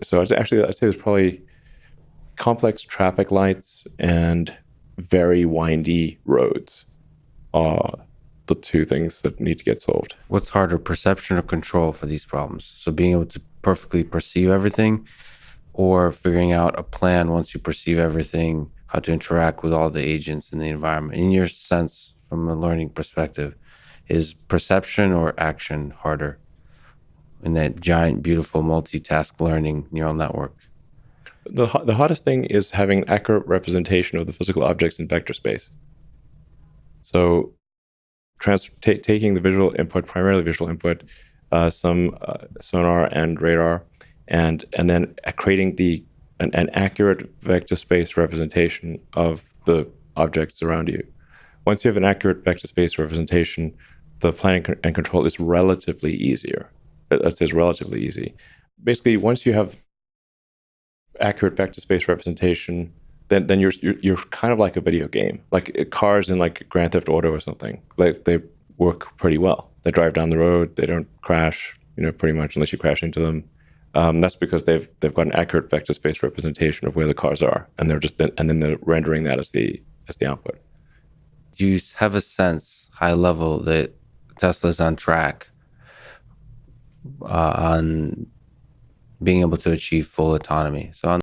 So I'd say there's probably complex traffic lights and very windy roads are the two things that need to get solved. What's harder, perception or control for these problems? So being able to perfectly perceive everything, or figuring out a plan once you perceive everything, how to interact with all the agents in the environment. In your sense, from a learning perspective, is perception or action harder in that giant, beautiful, multitask learning neural network? The hardest thing is having accurate representation of the physical objects in vector space. So taking the visual input, primarily visual input, some sonar and radar, and then creating an accurate vector space representation of the objects around you. Once you have an accurate vector space representation, the planning and control is relatively easier. That is relatively easy. Basically, once you have accurate vector space representation, then you're kind of like a video game, like cars in like Grand Theft Auto or something. Like they work pretty well. They drive down the road. They don't crash. Pretty much unless you crash into them. That's because they've got an accurate vector space representation of where the cars are, and then they're rendering that as the output. Do you have a sense, high level, that Tesla's on track on being able to achieve full autonomy? So on